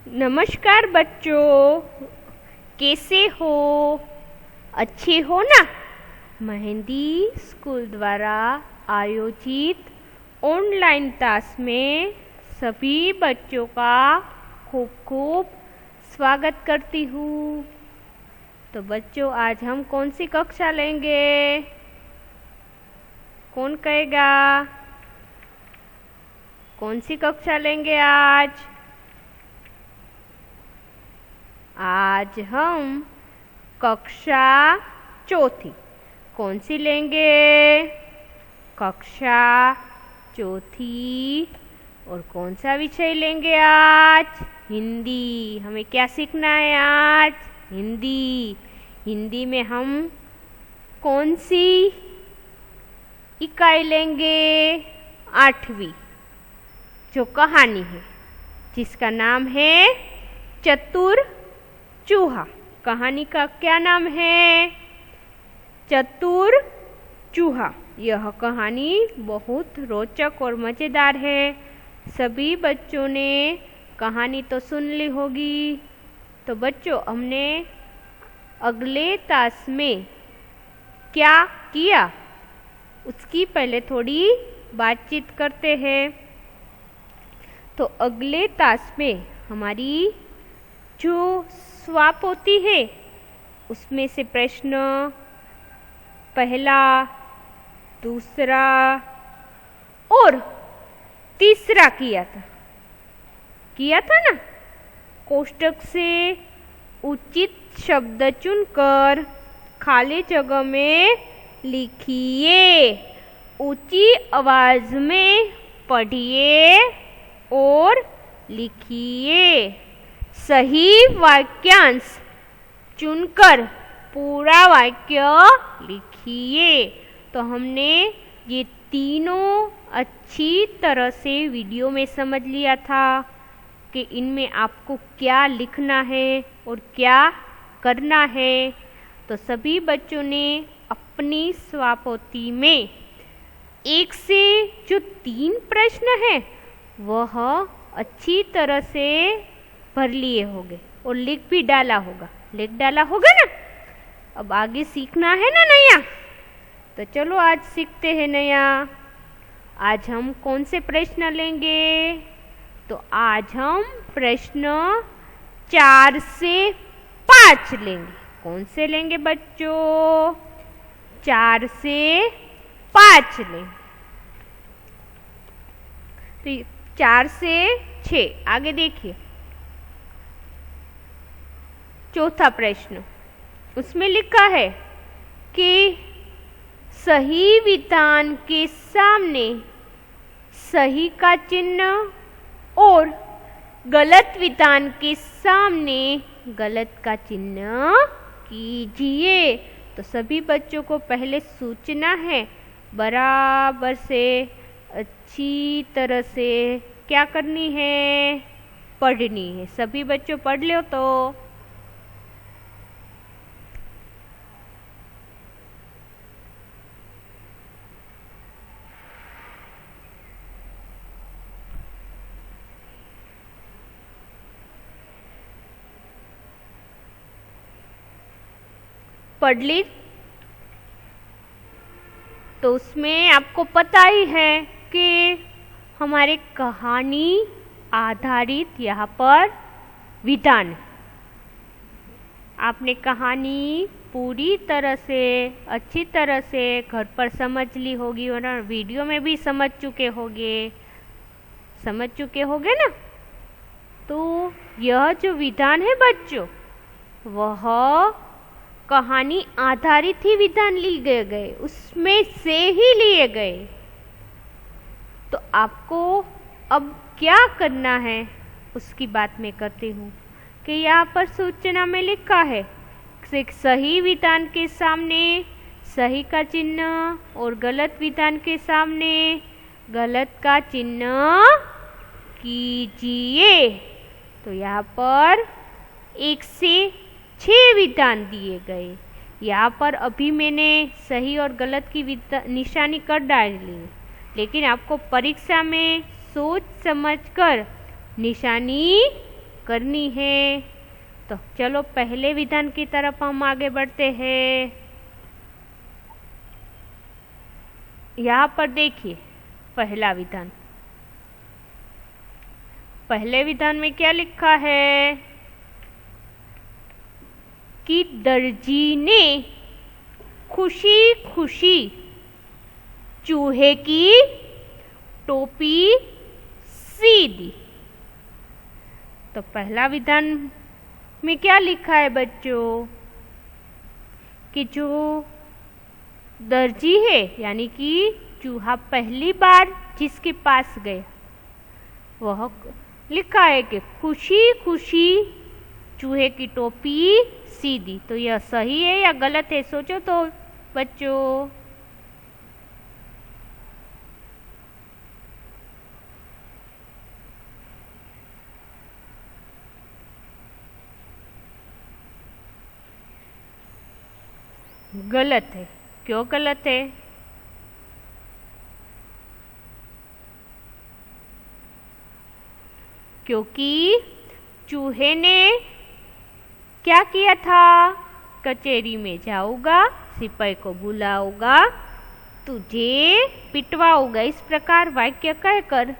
नमस्कार बच्चों, कैसे हो? अच्छे हो ना? मेहंदी स्कूल द्वारा आयोजित ऑनलाइन क्लास में सभी बच्चों का खूब खूब स्वागत करती हूँ। तो बच्चों, आज हम कौन सी कक्षा लेंगे? कौन कहेगा? कौन सी कक्षा लेंगे आज? आज हम कक्षा चौथी। कौन सी लेंगे? कक्षा चौथी। और कौन सा विषय लेंगे आज? हिंदी। हमें क्या सीखना है आज? हिंदी। हिंदी में हम कौन सी इकाई लेंगे? 8वीं, जो कहानी है, जिसका नाम है चतुर चूहा। कहानी का क्या नाम है? चतुर चूहा। यह कहानी बहुत रोचक और मज़ेदार है। सभी बच्चों ने कहानी तो सुन ली होगी। तो बच्चों, हमने अगले क्लास में क्या किया, उसकी पहले थोड़ी बातचीत करते हैं। तो अगले क्लास में हमारी जो स्वाप होती है, उसमें से प्रश्न पहला, दूसरा और तीसरा किया था ना? कोष्टक से उचित शब्द चुनकर खाली जगह में लिखिए, ऊंची आवाज में पढ़िए और लिखिए। सही वाक्यांश चुनकर पूरा वाक्य लिखिए। तो हमने ये तीनों अच्छी तरह से वीडियो में समझ लिया था कि इनमें आपको क्या लिखना है और क्या करना है। तो सभी बच्चों ने अपनी स्वापोथी में 1 से जो 3 प्रश्न हैं, वह अच्छी तरह से भर लिए होंगे और लिख भी डाला होगा ना? अब आगे सीखना है ना नया? तो चलो आज सीखते हैं नया। आज हम कौन से प्रश्न लेंगे? तो आज हम प्रश्न 4 से 5 लेंगे। कौन से लेंगे बच्चों? 4 से 5 लेंगे। तो 4 से 6 आगे देखिए। चौथा प्रश्न, उसमें लिखा है कि सही विधान के सामने सही का चिन्ह और गलत विधान के सामने गलत का चिन्ह कीजिए। तो सभी बच्चों को पहले सोचना है, बराबर से अच्छी तरह से क्या करनी है? पढ़नी है। सभी बच्चों पढ़ लो। तो पढ़ ली? तो उसमें आपको पता ही है कि हमारे कहानी आधारित यहाँ पर विधान। आपने कहानी पूरी तरह से अच्छी तरह से घर पर समझ ली होगी और वीडियो में भी समझ चुके होगे ना? तो यह जो विधान है बच्चों, वह कहानी आधारित ही विधान लिए गए, उसमें से ही लिए गए। तो आपको अब क्या करना है, उसकी बात मैं करती हूँ कि यहाँ पर सूचना में लिखा है सही विधान के सामने सही का चिन्ह और गलत विधान के सामने गलत का चिन्ह कीजिए। तो यहाँ पर 1 से 6 विधान दिए गए। यहाँ पर अभी मैंने सही और गलत की निशानी कर डाली, लेकिन आपको परीक्षा में सोच समझकर निशानी करनी है। तो चलो पहले विधान की तरफ हम आगे बढ़ते हैं। यहाँ पर देखिए पहला विधान। पहले विधान में क्या लिखा है कि दर्जी ने खुशी खुशी चूहे की टोपी सी दी। तो पहला विधान में क्या लिखा है बच्चों कि जो दर्जी है यानी कि चूहा पहली बार जिसके पास गया वह लिखा है कि खुशी खुशी चूहे की टोपी सी दी। तो यह सही है या गलत है, सोचो तो बच्चों। गलत है। क्यों गलत है? क्योंकि चूहे ने क्या किया था, कचहरी में जाऊंगा, सिपाही को बुलाऊंगा, तुझे पिटवाऊंगा, इस प्रकार वाक्य कहकर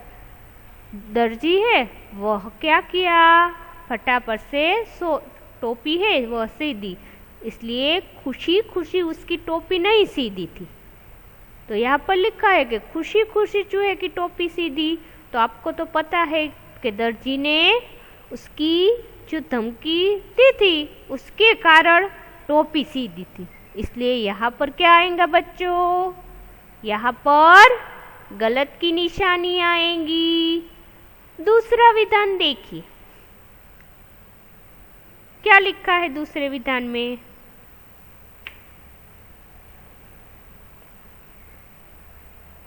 दर्जी है वह क्या किया, फटाफट से टोपी है वह सी दी। इसलिए खुशी खुशी उसकी टोपी नहीं सीधी थी। तो यहाँ पर लिखा है कि खुशी खुशी चूहे की टोपी सी दी। तो आपको तो पता है कि दर्जी ने उसकी जो धमकी दी थी उसके कारण टोपी सी दी थी। इसलिए यहाँ पर क्या आएगा बच्चों, यहाँ पर गलत की निशानी आएंगी। दूसरा विधान देखिए क्या लिखा है दूसरे विधान में।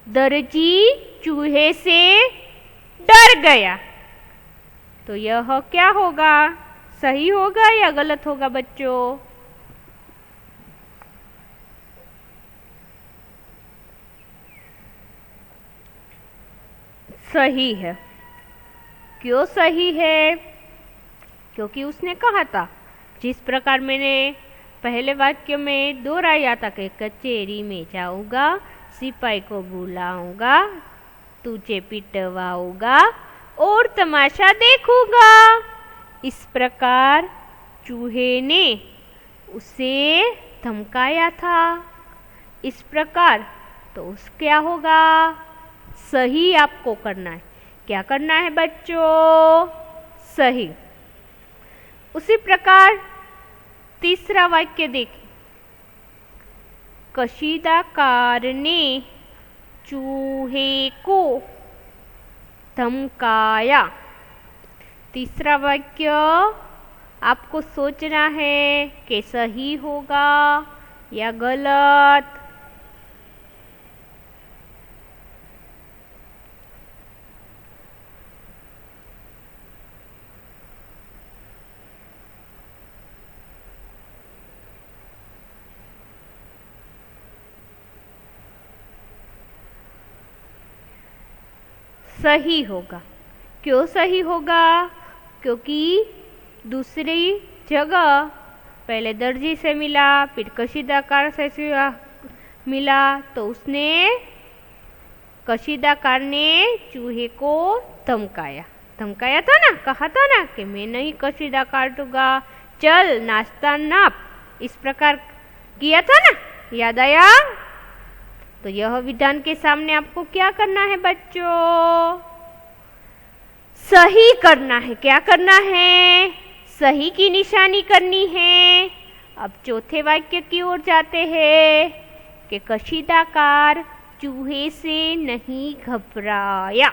दर्जी चूहे से डर गया। तो यह क्या होगा, सही होगा या गलत होगा बच्चों? सही है। क्यों सही है? क्योंकि उसने कहा था, जिस प्रकार मैंने पहले वाक्य में दोहराया था कि कचहरी में जाऊंगा, सिपाही को बुलाऊंगा, तुझे पिटवाऊंगा और तमाशा देखूंगा। इस प्रकार चूहे ने उसे धमकाया था। इस प्रकार तो उस क्या होगा, सही आपको करना है। क्या करना है बच्चों? सही। उसी प्रकार तीसरा वाक्य देखिए। कशीदाकार ने चूहे को धमकाया। तीसरा वाक्य आपको सोचना है कि सही होगा या गलत। सही होगा। क्यों सही होगा? क्योंकि दूसरी जगह पहले दर्जी से मिला, फिर कशीदाकार से मिला, तो उसने कशीदाकार ने चूहे को धमकाया। धमकाया था ना, कहा था ना कि मैं नहीं कशीदा काटूंगा, चल नाश्ता नाप, इस प्रकार किया था ना, याद आया? तो यह विधान के सामने आपको क्या करना है बच्चों? सही करना है। क्या करना है? सही की निशानी करनी है। अब चौथे वाक्य की ओर जाते हैं कि कशीदाकार चूहे से नहीं घबराया।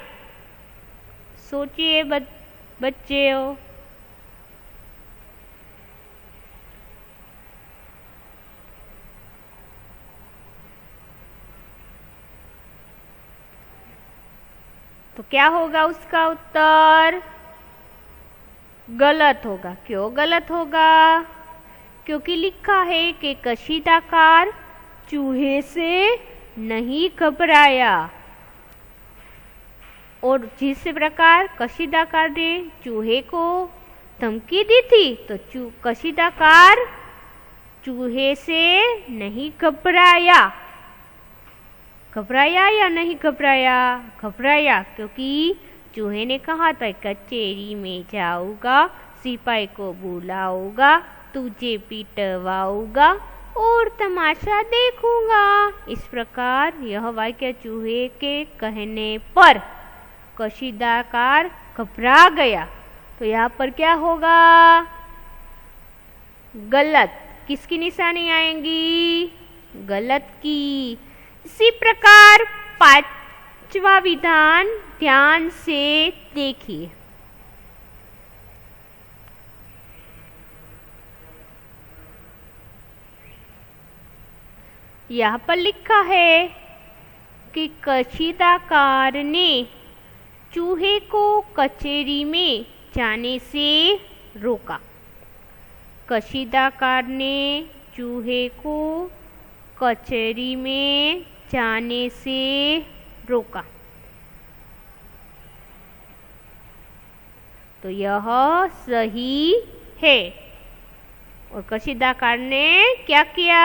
सोचिए बच्चों। तो क्या होगा उसका उत्तर? गलत होगा। क्यों गलत होगा? क्योंकि लिखा है कि कशीदाकार चूहे से नहीं घबराया। और जिस प्रकार कशीदाकार ने चूहे को धमकी दी थी तो कशीदाकार चूहे से नहीं घबराया। घबराया या नहीं घबराया? घबराया, क्योंकि चूहे ने कहा था कचहरी में जाऊंगा, सिपाही को बुलाऊंगा, तुझे पिटवाऊंगा और तमाशा देखूंगा। इस प्रकार यह वाक्य चूहे के कहने पर कशीदाकार घबरा गया। तो यहाँ पर क्या होगा? गलत। किसकी निशानी आएंगी? गलत की। इसी प्रकार पांचवा विधान ध्यान से देखिए। यहाँ पर लिखा है कि कशीदाकार ने चूहे को कचहरी में जाने से रोका। कशीदाकार ने चूहे को कचहरी में जाने से रोका। तो यह सही है। और कशीदाकार ने क्या किया?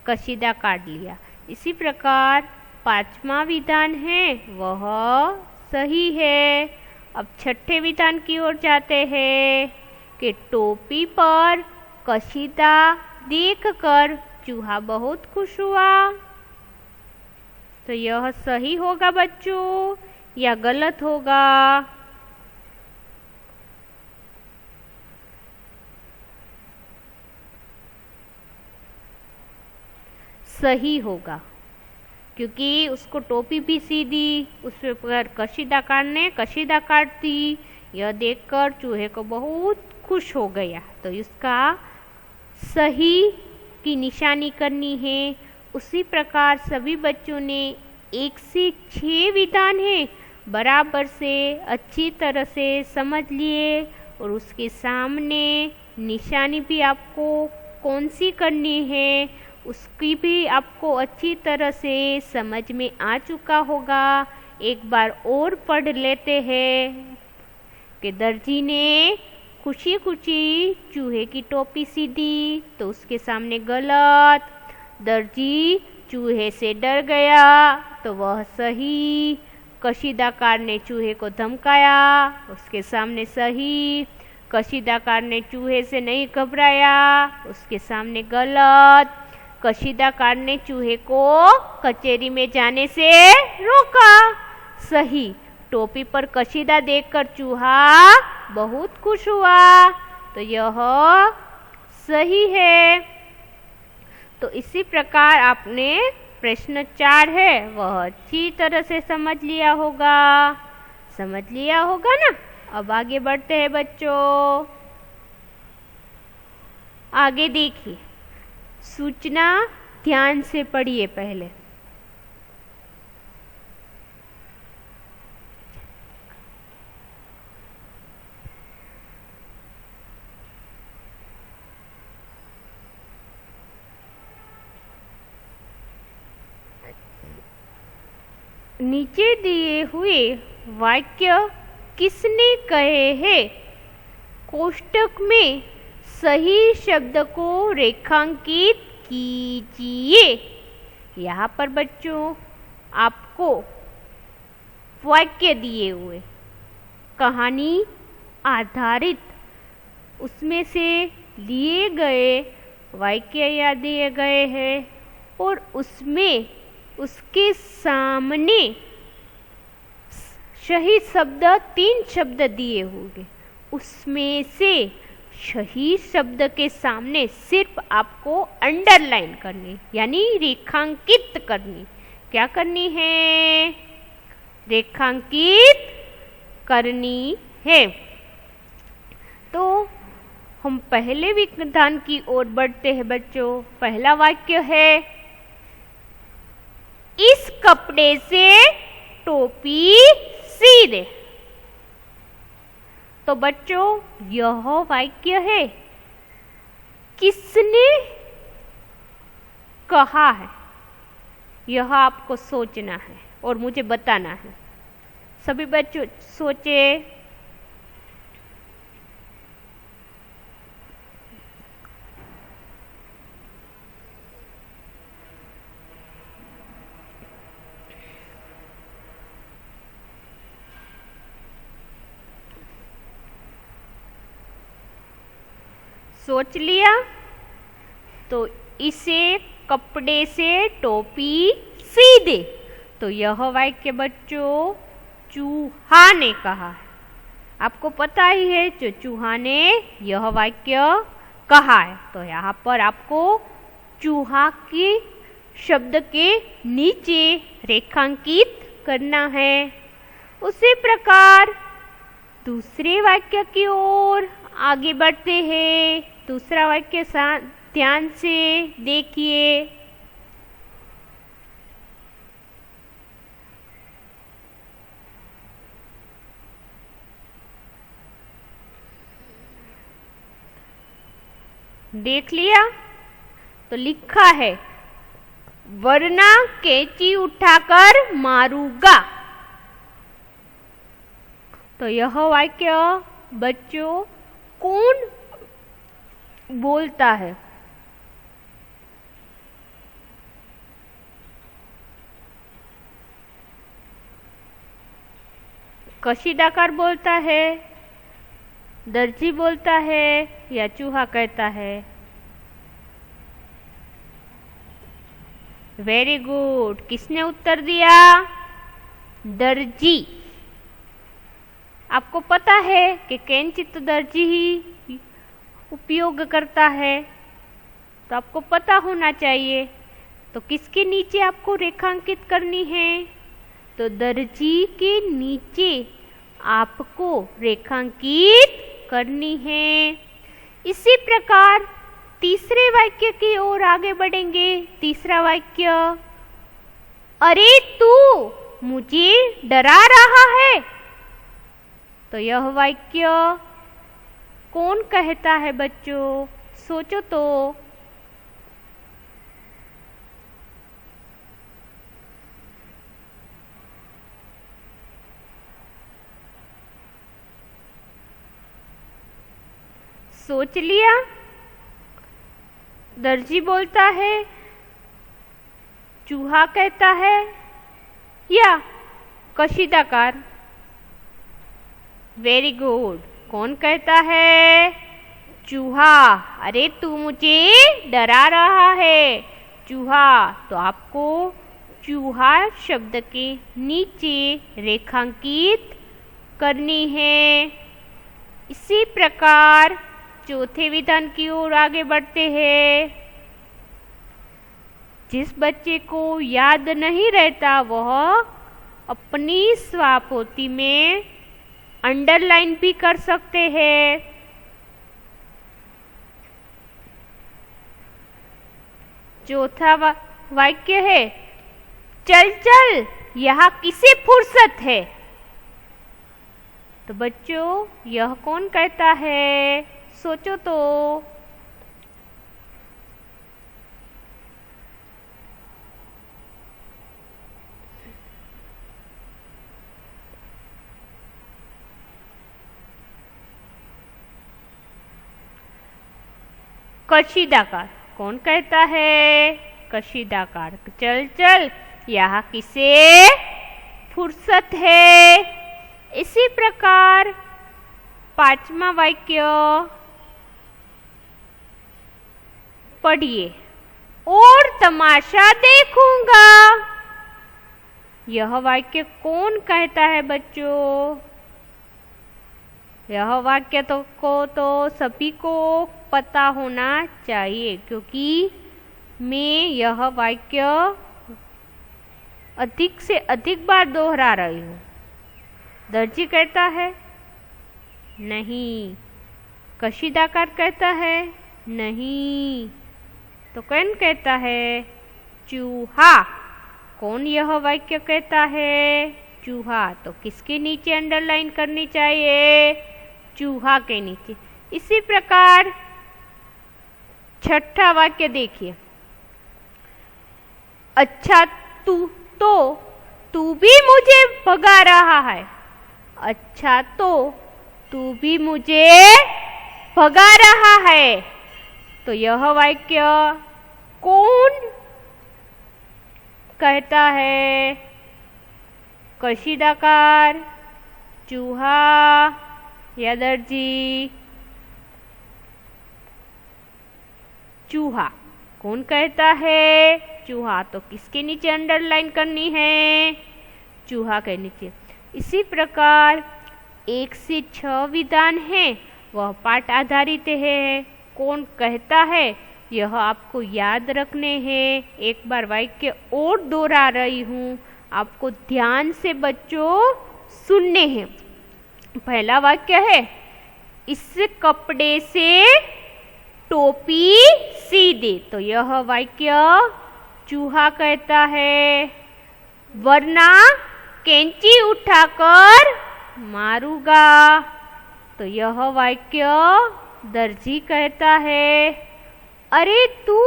कशीदा काट लिया। इसी प्रकार पांचवा विधान है वह सही है। अब छठे विधान की ओर जाते हैं कि टोपी पर कशीदा देखकर चूहा बहुत खुश हुआ। तो यह सही होगा बच्चों या गलत होगा? सही होगा, क्योंकि उसको टोपी भी सी दी, उस पर कशीदाकार ने कशीदा काट दी। यह देखकर चूहे को बहुत खुश हो गया। तो इसका सही की निशानी करनी है। उसी प्रकार सभी बच्चों ने 1 से 6 विधान है बराबर से अच्छी तरह से समझ लिए। और उसके सामने निशानी भी आपको कौन सी करनी है उसकी भी आपको अच्छी तरह से समझ में आ चुका होगा। एक बार और पढ़ लेते हैं कि दर्जी ने खुशी खुशी चूहे की टोपी सी दी तो उसके सामने गलत। दर्जी चूहे से डर गया तो वह सही। कशीदाकार ने चूहे को धमकाया, उसके सामने सही। कशीदाकार ने चूहे से नहीं घबराया, उसके सामने गलत। कशीदाकार ने चूहे को कचहरी में जाने से रोका, सही। टोपी पर कशीदा देखकर चूहा बहुत खुश हुआ, तो यह सही है। तो इसी प्रकार आपने प्रश्न 4 है वह अच्छी तरह से समझ लिया होगा। समझ लिया होगा ना? अब आगे बढ़ते हैं बच्चों। आगे देखिए, सूचना ध्यान से पढ़िए पहले। नीचे दिए हुए वाक्य किसने कहे हैं? कोष्टक में सही शब्द को रेखांकित कीजिए। यहाँ पर बच्चों आपको वाक्य दिए हुए, कहानी आधारित उसमें से लिए गए वाक्य या दिए गए हैं और उसमें उसके सामने सही शब्द 3 शब्द दिए होंगे। उसमें से सही शब्द के सामने सिर्फ आपको अंडरलाइन करनी यानी रेखांकित करनी। क्या करनी है? रेखांकित करनी है। तो हम पहले विधान की ओर बढ़ते हैं बच्चों। पहला वाक्य है, इस कपड़े से टोपी सी दे। तो बच्चों यह वाक्य है किसने कहा है, यह आपको सोचना है और मुझे बताना है। सभी बच्चों सोचे। सोच लिया? तो इसे कपड़े से टोपी सी दे। तो यह वाक्य बच्चों चूहा ने कहा है। आपको पता ही है जो चूहा ने यह वाक्य कहा है। तो यहाँ पर आपको चूहा के शब्द के नीचे रेखांकित करना है। उसी प्रकार दूसरे वाक्य की ओर आगे बढ़ते हैं। दूसरा वाक्य ध्यान से देखिए। देख लिया? तो लिखा है वरना कैंची उठाकर मारूंगा। तो यह वाक्य बच्चों कौन बोलता है? कशीदाकार बोलता है, दर्जी बोलता है या चूहा कहता है? Very good. किसने उत्तर दिया? दर्जी। आपको पता है कि कैंची तो दर्जी ही उपयोग करता है, तो आपको पता होना चाहिए। तो किसके नीचे आपको रेखांकित करनी है? तो दर्जी के नीचे आपको रेखांकित करनी है। इसी प्रकार तीसरे वाक्य की ओर आगे बढ़ेंगे। तीसरा वाक्य, अरे तू मुझे डरा रहा है। तो यह वाक्य कौन कहता है बच्चों? सोचो तो। सोच लिया? दर्जी बोलता है, चूहा कहता है या कशीदाकार? Very good. कौन कहता है? चूहा। अरे तू मुझे डरा रहा है। चूहा। तो आपको चूहा शब्द के नीचे रेखांकित करनी है। इसी प्रकार चौथे विधान की ओर आगे बढ़ते हैं। जिस बच्चे को याद नहीं रहता वह अपनी स्वापोती में अंडरलाइन भी कर सकते हैं। चौथा वाक्य है, चल चल यहाँ किसे फुर्सत है। तो बच्चों यह कौन कहता है? सोचो तो। कशीदाकार। कौन कहता है? कशीदाकार। चल चल यहाँ किसे फुर्सत है। इसी प्रकार पांचवा वाक्य पढ़िए, और तमाशा देखूंगा। यह वाक्य कौन कहता है बच्चों? यह वाक्य तो सभी को पता होना चाहिए, क्योंकि मैं यह वाक्य अधिक से अधिक बार दोहरा रही हूँ। दर्जी कहता है? नहीं। कशीदाकार कहता है? नहीं। तो कौन कहता है? चूहा। कौन यह वाक्य कहता है? चूहा। तो किसके नीचे अंडरलाइन करनी चाहिए? चूहा के नीचे। इसी प्रकार छठा वाक्य देखिए, अच्छा तू भी मुझे भगा रहा है। अच्छा तो तू भी मुझे भगा रहा है। तो यह वाक्य कौन कहता है? कशीदाकार, चूहा या दर्जी? चूहा। कौन कहता है चूहा? तो किसके नीचे अंडरलाइन करनी है? चूहा के नीचे। इसी प्रकार 1 से 6 विधान हैं, वह पाठ आधारित है। कौन कहता है यह आपको याद रखने हैं। एक बार वाक्य और दोहरा रही हूँ, आपको ध्यान से बच्चों सुनने हैं। पहला वाक्य है, इस कपड़े से टोपी सी दे। तो यह वाक्य चूहा कहता है। वरना कैंची उठाकर मारूंगा। तो यह वाक्य दर्जी कहता है। अरे तू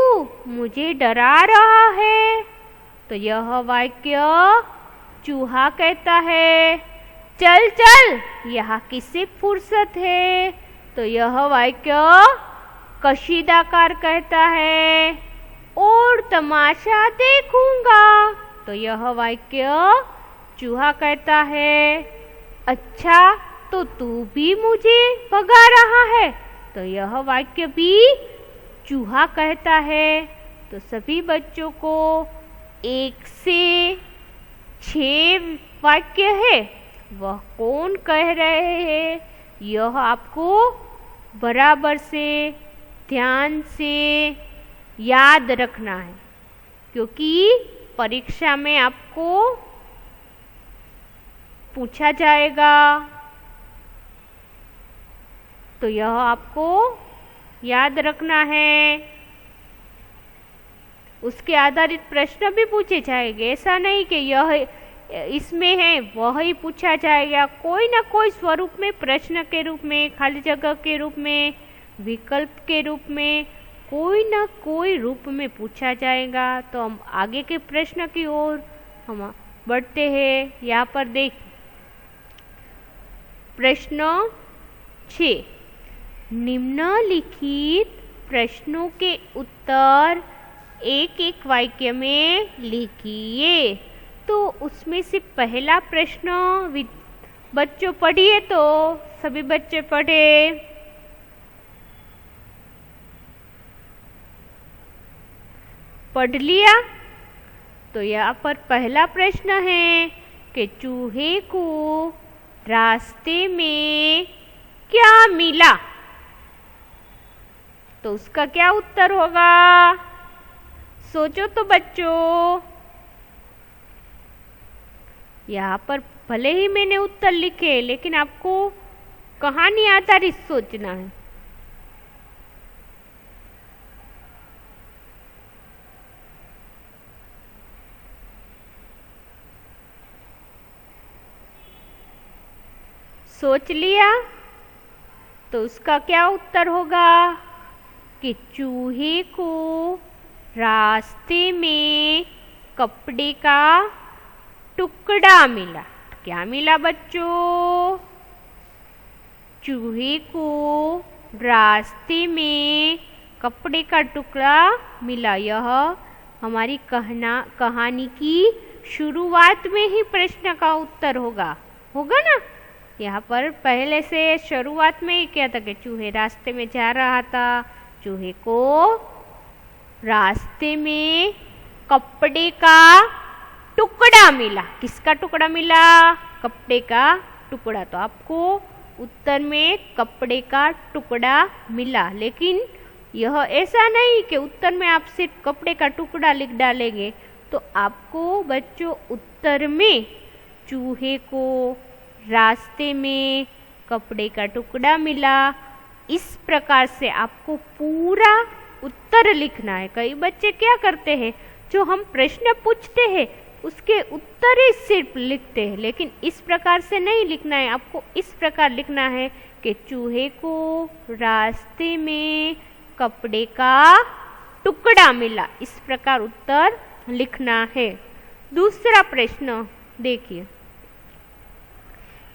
मुझे डरा रहा है। तो यह वाक्य चूहा कहता है। चल चल यहाँ किससे फुर्सत है। तो यह वाक्य कशीदाकार कहता है। और तमाशा देखूंगा। तो यह वाक्य चूहा कहता है। अच्छा तो तू भी मुझे भगा रहा है। तो यह वाक्य भी चूहा कहता है। तो सभी बच्चों को 1 से 6 वाक्य है, वह कौन कह रहे हैं, यह आपको बराबर से ध्यान से याद रखना है, क्योंकि परीक्षा में आपको पूछा जाएगा। तो यह आपको याद रखना है। उसके आधारित प्रश्न भी पूछे जाएंगे। ऐसा नहीं कि यह इसमें है वह ही पूछा जाएगा। कोई ना कोई स्वरूप में, प्रश्न के रूप में, खाली जगह के रूप में, विकल्प के रूप में, कोई ना कोई रूप में पूछा जाएगा। तो हम आगे के प्रश्न की ओर हम बढ़ते हैं। यहाँ पर देख प्रश्न 6, निम्नलिखित प्रश्नों के उत्तर एक एक वाक्य में लिखिए। तो उसमें से पहला प्रश्न बच्चों पढ़िए। तो सभी बच्चे पढ़े। पढ़ लिया? तो यहाँ पर पहला प्रश्न है कि चूहे को रास्ते में क्या मिला। तो उसका क्या उत्तर होगा? सोचो तो बच्चों। यहाँ पर भले ही मैंने उत्तर लिखे, लेकिन आपको कहानी आधारित सोचना है। सोच लिया? तो उसका क्या उत्तर होगा कि चूहे को रास्ते में कपड़े का टुकड़ा मिला। क्या मिला बच्चों? चूहे को रास्ते में कपड़े का टुकड़ा मिला। यह हमारी कहानी की शुरुआत में ही प्रश्न का उत्तर होगा ना। यहाँ पर पहले से शुरुआत में ही क्या था कि चूहे रास्ते में जा रहा था। चूहे को रास्ते में कपड़े का टुकड़ा मिला। किसका टुकड़ा मिला? कपड़े का टुकड़ा। तो आपको उत्तर में कपड़े का टुकड़ा मिला। लेकिन यह ऐसा नहीं कि उत्तर में आप सिर्फ कपड़े का टुकड़ा लिख डालेंगे। तो आपको बच्चों उत्तर में चूहे को रास्ते में कपड़े का टुकड़ा मिला, इस प्रकार से आपको पूरा उत्तर लिखना है। कई बच्चे क्या करते हैं, जो हम प्रश्न पूछते हैं उसके उत्तर ही सिर्फ लिखते हैं, लेकिन इस प्रकार से नहीं लिखना है। आपको इस प्रकार लिखना है कि चूहे को रास्ते में कपड़े का टुकड़ा मिला। इस प्रकार उत्तर लिखना है। दूसरा प्रश्न देखिए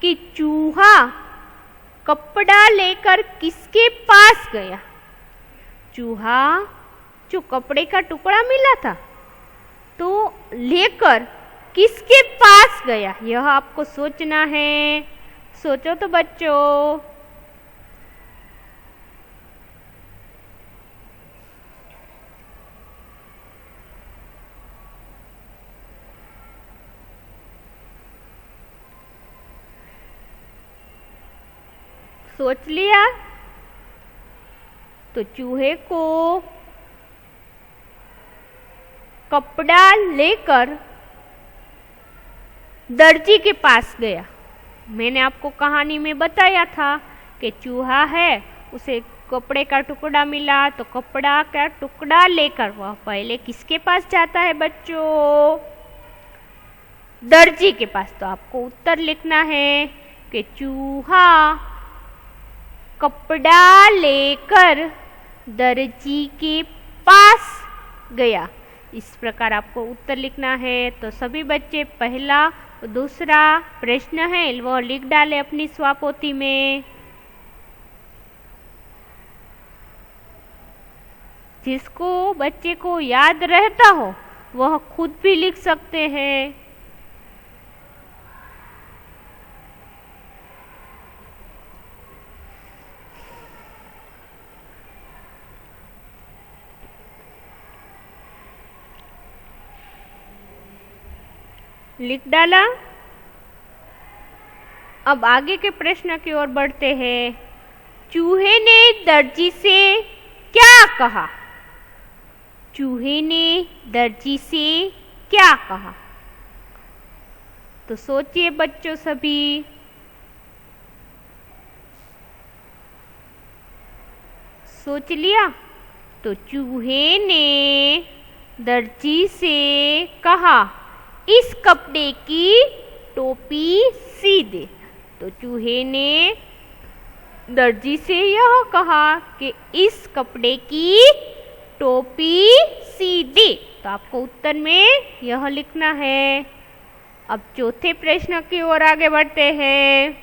कि चूहा कपड़ा लेकर किसके पास गया। चूहा जो कपड़े का टुकड़ा मिला था तो लेकर किसके पास गया, यह आपको सोचना है। सोचो तो बच्चों। सोच लिया? तो चूहे को कपड़ा लेकर दर्जी के पास गया। मैंने आपको कहानी में बताया था कि चूहा है, उसे कपड़े का टुकड़ा मिला, तो कपड़ा का टुकड़ा लेकर वह पहले किसके पास जाता है बच्चों? दर्जी के पास। तो आपको उत्तर लिखना है कि चूहा कपड़ा लेकर दर्जी के पास गया। इस प्रकार आपको उत्तर लिखना है। तो सभी बच्चे पहला और दूसरा प्रश्न है वह लिख डाले अपनी स्वापोथी में। जिसको बच्चे को याद रहता हो वह खुद भी लिख सकते हैं। लिख डाला? अब आगे के प्रश्न की ओर बढ़ते हैं। चूहे ने दर्जी से क्या कहा? चूहे ने दर्जी से क्या कहा? तो सोचिए बच्चों सभी। सोच लिया? तो चूहे ने दर्जी से कहा इस कपड़े की टोपी सी दे। तो चूहे ने दर्जी से यह कहा कि इस कपड़े की टोपी सी दे। तो आपको उत्तर में यह लिखना है। अब चौथे प्रश्न की ओर आगे बढ़ते हैं।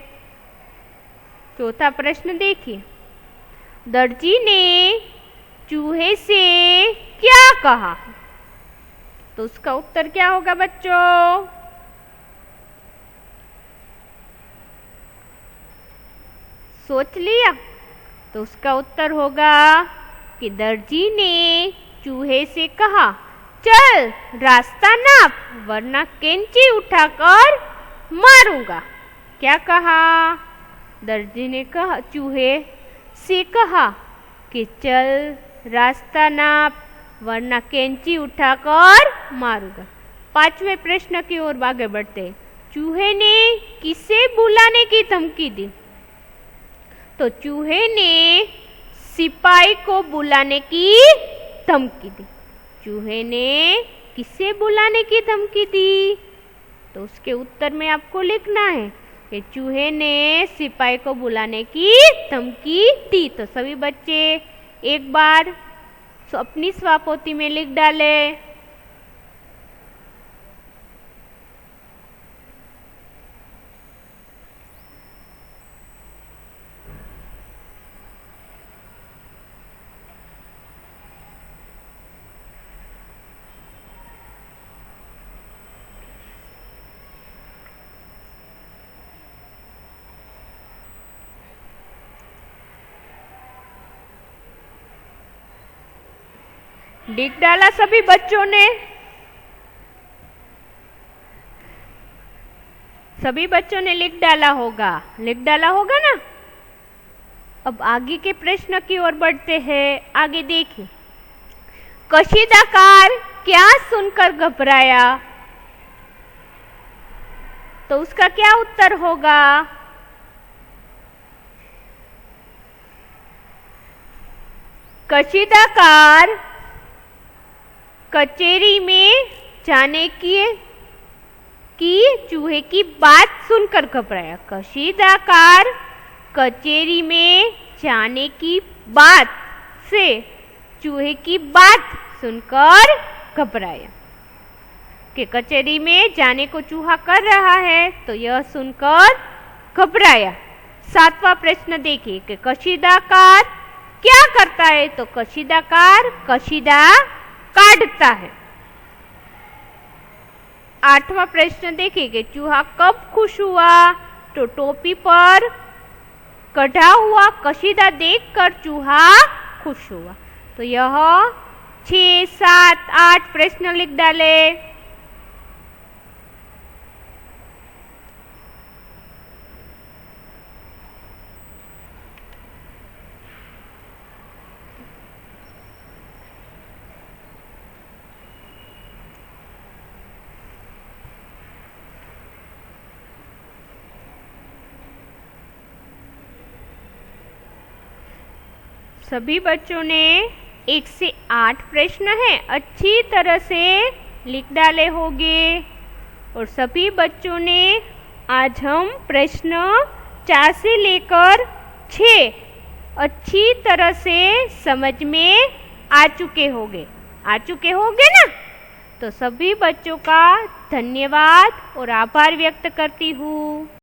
चौथा प्रश्न देखिए। दर्जी ने चूहे से क्या कहा? तो उसका उत्तर क्या होगा बच्चों? सोच लिया? तो उसका उत्तर होगा कि दर्जी ने चूहे से कहा चल रास्ता नाप वरना कैंची उठाकर मारूंगा। क्या कहा? दर्जी ने कहा चूहे से कहा कि चल रास्ता नाप वरना कैंची उठाकर मारूंगा। पांचवें प्रश्न की ओर आगे बढ़ते। चूहे ने किसे बुलाने की धमकी दी? तो चूहे ने सिपाही को बुलाने की धमकी दी। चूहे ने किसे बुलाने की धमकी दी? तो उसके उत्तर में आपको लिखना है कि चूहे ने सिपाही को बुलाने की धमकी दी। तो सभी बच्चे एक बार अपनी स्वापोथी में लिख डाले। लिख डाला सभी बच्चों ने? सभी बच्चों ने लिख डाला होगा। लिख डाला होगा ना? अब आगे के प्रश्न की ओर बढ़ते हैं। आगे देखिए। कशीदाकार क्या सुनकर घबराया? तो उसका क्या उत्तर होगा? कशीदाकार कचेरी में जाने की चूहे की बात सुनकर घबराया। कशीदाकार कचेरी में जाने की बात से चूहे की बात सुनकर घबराया। कि कचेरी में जाने को चूहा कर रहा है तो यह सुनकर घबराया। सातवां प्रश्न देखिए कि कशीदाकार क्या करता है? तो कशीदाकार कशीदा काटता है। आठवां प्रश्न देखिए कि चूहा कब खुश हुआ? तो टोपी पर कढ़ा हुआ कशीदा देखकर चूहा खुश हुआ। तो यह 6, 7, 8 प्रश्न लिख डाले। सभी बच्चों ने 1 से 8 प्रश्न हैं अच्छी तरह से लिख डाले होंगे। और सभी बच्चों ने आज हम प्रश्न 4 से लेकर 6 अच्छी तरह से समझ में आ चुके होंगे ना। तो सभी बच्चों का धन्यवाद और आभार व्यक्त करती हूँ।